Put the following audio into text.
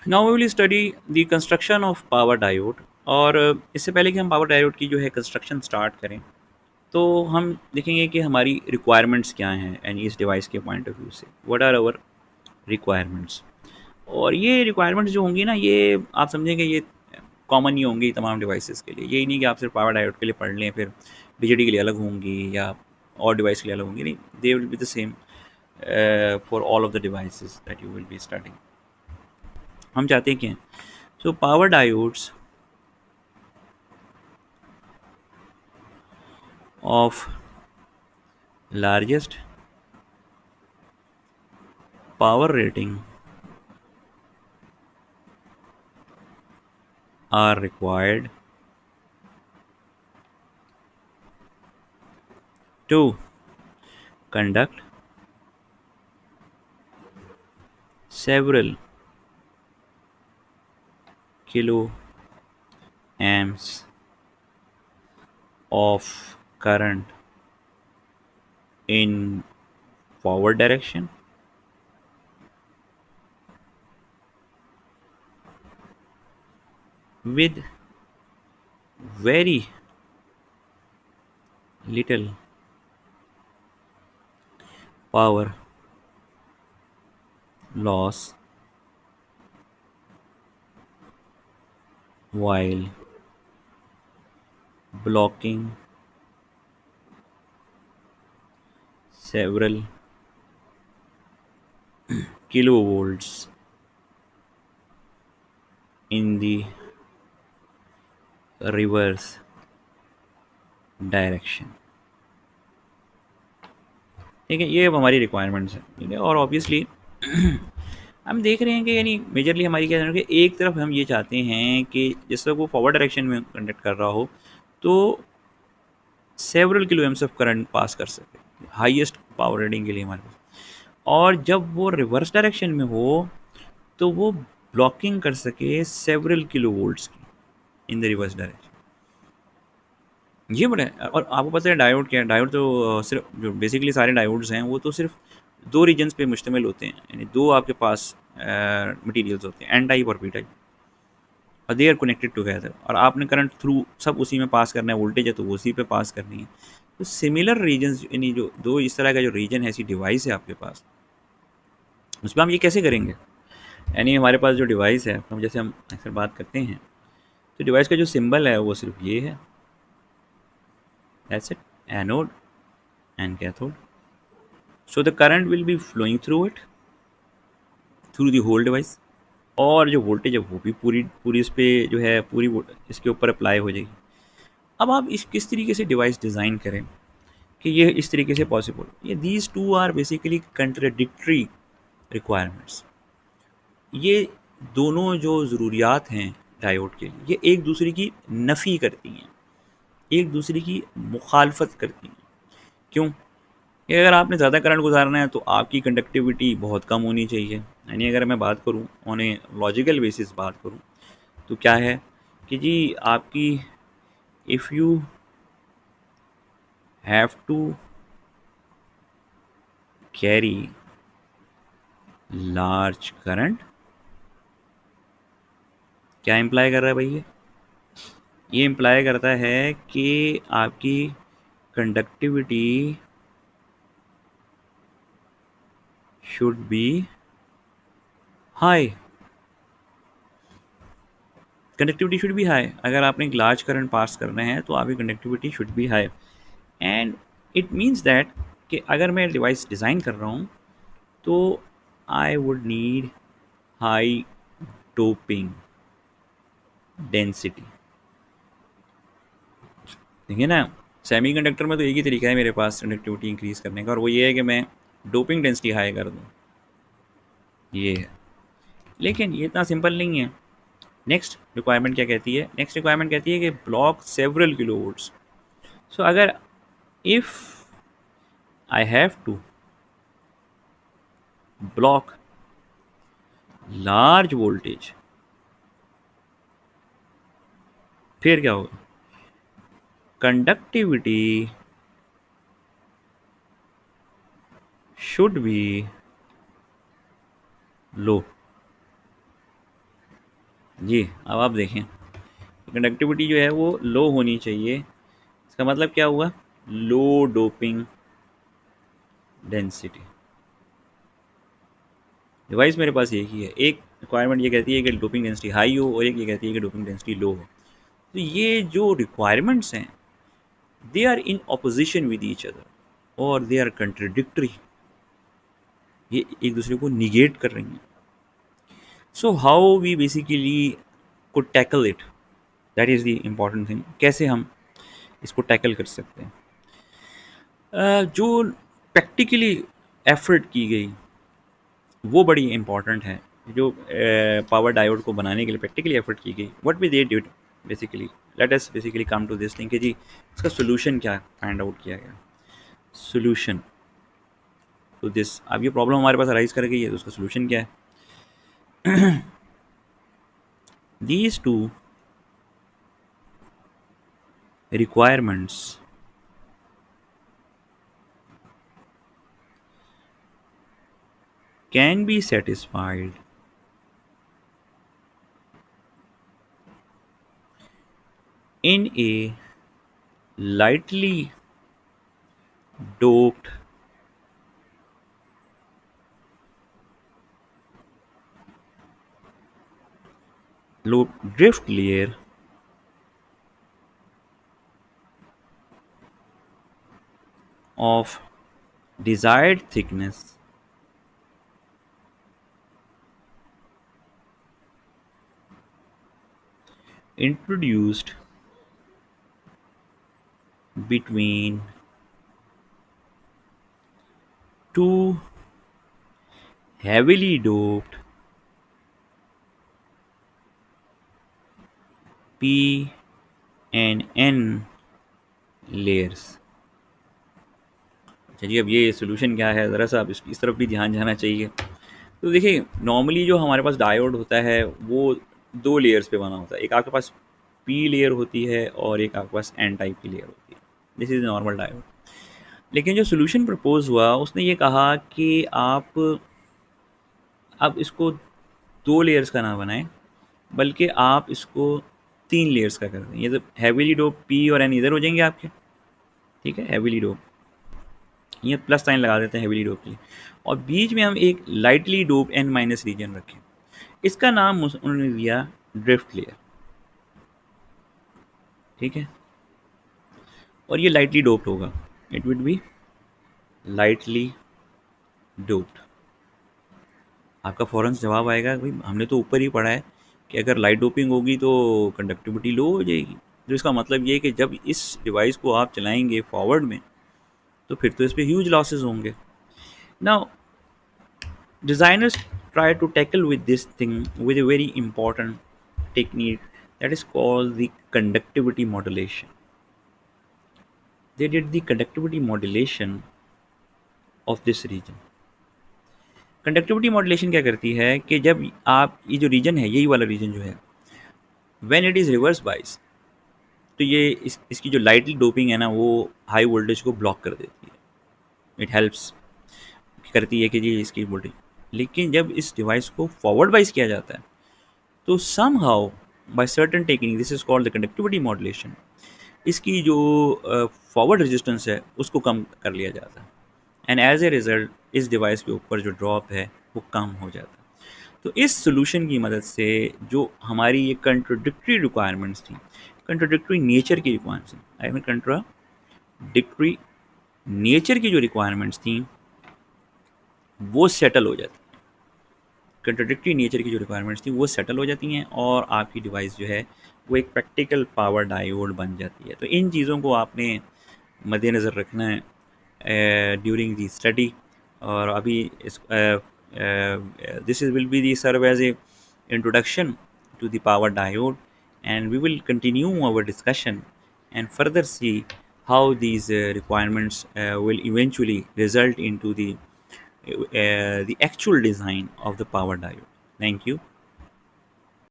Now we will study the construction of power diode. और इससे पहले कि हम पावर डायोड की जो है कंस्ट्रक्शन स्टार्ट करें, तो हम देखेंगे कि हमारी रिक्वायरमेंट्स क्या हैं एंड इस डिवाइस के पॉइंट ऑफ व्यू से व्हाट आर आवर रिक्वायरमेंट्स। और ये रिक्वायरमेंट्स जो होंगी ना, ये आप समझेंगे ये कॉमन ही होंगी तमाम डिवाइसेस के लिए। यही नहीं कि आप सिर्फ पावर डायोड के लिए पढ़ लें, फिर बीजेडी के लिए अलग होंगी या और डिवाइस के लिए अलग होंगी। नहीं, they will be the same for all of the devices that you will be studying. हम चाहते हैं कि so power diodes of largest power rating are required to conduct several kilo amps of current in forward direction with very little power loss while blocking several kilovolts in the reverse direction। ठीक है, ये अब हमारी requirements हैं। ठीक है, और obviously हम देख रहे हैं कि यानी मेजरली हमारी क्या है कि एक तरफ हम ये चाहते हैं कि जिस तरह वो फॉरवर्ड डायरेक्शन में कंडक्ट कर रहा हो, तो several kilo AIIMS of current pass कर सके हाईएस्ट पावर रेटिंग के लिए हमारे पास। और जब वो रिवर्स डायरेक्शन में हो, तो वो ब्लॉकिंग कर सके सेवरल किलो वोल्ट्स की इन द रिवर्स डायरेक्शन। ये बड़ा है। और आपको पता है डायोड क्या है? डायोड तो सिर्फ जो बेसिकली सारे डायोड्स हैं वो तो सिर्फ दो रीजन्स पे मुश्तमिल होते हैं, यानी दो आपके पास मटेरियल्स होते हैं, एन टाइप और पी टाइप, और दे आर कनेक्टेड टुगेदर। और आपने करंट थ्रू सब उसी में पास करना है, वोल्टेज है तो वो उसी पे पास करनी है। तो सिमिलर रीजन्स, यानी जो दो इस तरह का जो रीजन है, ऐसी डिवाइस है आपके पास, उस पर हम ये कैसे करेंगे? यानी हमारे पास जो डिवाइस है, हम जैसे हम अक्सर बात करते हैं, तो डिवाइस का जो सिंबल है वो सिर्फ ये है, that's it, anode and cathode. So the current will be flowing through it, through the whole device. और जो वोल्टेज है वो भी पूरी पूरी इस पे जो है पूरी इसके ऊपर अप्लाई हो जाएगी। अब आप इस किस तरीके से डिवाइस डिज़ाइन करें कि ये इस तरीके से पॉसिबल, ये these two are basically contradictory requirements. ये दोनों जो ज़रूरियात हैं डायोड के लिए, ये एक दूसरे की नफ़ी करती हैं, एक दूसरे की मुखालफत करती हैं। क्यों? कि अगर आपने ज़्यादा करंट गुजारना है तो आपकी कंडक्टिविटी बहुत कम होनी चाहिए। यानी अगर मैं बात करूँ ऑन ए लॉजिकल बेसिस बात करूँ, तो क्या है कि जी आपकी, if you have to carry large current, क्या इम्प्लाई कर रहा है भाई ये इम्प्लाई करता है कि आपकी conductivity should B high. Conductivity should B high, अगर आपने एक लार्ज करंट पास करना है तो आपकी conductivity should B high. And it means that कि अगर मैं डिवाइस डिज़ाइन कर रहा हूँ, तो I would need high doping density. देखिए ना, सेमीकंडक्टर में तो एक ही तरीका है मेरे पास कंडक्टिविटी इंक्रीज़ करने का, और वो ये है कि मैं डोपिंग डेंसिटी हाई कर दूँ, ये है। लेकिन ये इतना सिंपल नहीं है। नेक्स्ट रिक्वायरमेंट क्या कहती है? नेक्स्ट रिक्वायरमेंट कहती है कि block several kilo volts. So अगर if I have to block large voltage, फिर क्या होगा? Conductivity should be low. जी, अब आप देखें कंडक्टिविटी जो है वो लो होनी चाहिए। इसका मतलब क्या हुआ? लो डोपिंग डेंसिटी। डिवाइस मेरे पास एक ही है, एक रिक्वायरमेंट ये कहती है कि डोपिंग डेंसिटी हाई हो और एक ये कहती है कि डोपिंग डेंसिटी लो हो। तो ये जो रिक्वायरमेंट्स हैं they are in opposition with each other और दे आर कंट्रडिक्टरी। ये एक दूसरे को निगेट कर रही हैं। सो हाउ वी बेसिकली को tackle it, that is the important thing. कैसे हम इसको टैकल कर सकते हैं? जो प्रैक्टिकली एफर्ट की गई वो बड़ी इम्पॉर्टेंट है। जो पावर डायोड को बनाने के लिए प्रैक्टिकली एफर्ट की गई, what we they did basically, let us basically come to this thing कि जी इसका सोल्यूशन क्या फाइंड आउट किया गया। सोल्यूशन टू दिस, अब ये प्रॉब्लम हमारे पास अराइज कर गई है तो उसका सोल्यूशन क्या है? These two requirements can be satisfied in a lightly doped low drift layer of desired thickness introduced between two heavily doped P and N layers। चलिए, अब ये सोल्यूशन क्या है, ज़रा सा आप इस तरफ भी ध्यान जाना चाहिए। तो देखिए, नॉर्मली जो हमारे पास डायोड होता है वो दो लेयर्स पे बना होता है। एक आपके पास पी लेयर होती है और एक आपके पास एन टाइप की लेयर होती है। This is normal diode. लेकिन जो सोल्यूशन प्रपोज हुआ उसने ये कहा कि आप इसको दो लेयर्स का ना बनाएं, बल्कि आप इसको तीन लेयर्स का कर दें। ये तो हैवीली डोप पी और एन इधर हो जाएंगे आपके, ठीक है, हैवीली डोप, ये प्लस साइन लगा देते हैं हैवीली डोप के लिए, और बीच में हम एक lightly dope N minus region रखें। इसका नाम उन्होंने दिया ड्रिफ्ट लेयर, ठीक है। और ये लाइटली डोप्ड होगा, it will be lightly doped. आपका फ़ौरन से जवाब आएगा, भाई हमने तो ऊपर ही पढ़ा है कि अगर लाइट डोपिंग होगी तो कंडक्टिविटी लो हो जाएगी। तो इसका मतलब ये है कि जब इस डिवाइस को आप चलाएंगे फॉरवर्ड में तो फिर तो इस पर ह्यूज लॉसेस होंगे। Now designers try to tackle with this thing with a very important technique that is called the conductivity modulation. They did the conductivity modulation of this region. Conductivity modulation क्या करती है कि जब आप ये जो reason है, यही वाला रीजन जो है, when it is reverse bias, तो ये इसकी जो लाइटली डोपिंग है ना वो हाई वोल्टेज को ब्लॉक कर देती है। इट हेल्प्स करती है कि जी इसकी वोल्टेज। लेकिन जब इस डिवाइस को फॉरवर्ड बाइस किया जाता है तो somehow by certain technique, this is called the conductivity modulation, इसकी जो फॉरवर्ड रेजिस्टेंस है उसको कम कर लिया जाता है, एंड एज ए रिज़ल्ट इस डिवाइस के ऊपर जो ड्रॉप है वो कम हो जाता है। तो इस सोल्यूशन की मदद से जो हमारी ये कंट्रोडिक्टरी रिक्वायरमेंट्स थी, कंट्रोडिक्टरी नेचर की requirements, I mean contradictory nature की जो रिक्वायरमेंट्स थी वो सेटल हो जाती, कंट्रोडिक्टरी नेचर की जो रिक्वायरमेंट्स थी वो सेटल हो जाती हैं और आपकी डिवाइस जो है वो एक प्रैक्टिकल पावर डायोड बन जाती है। तो इन चीज़ों को आपने मद्देनज़र रखना है ड्यूरिंग दी स्टडी। और अभी इस this is will be the serve as a introduction to the power diode, and we will continue our discussion and further see how these requirements will eventually result into the actual design of the power diode. Thank you.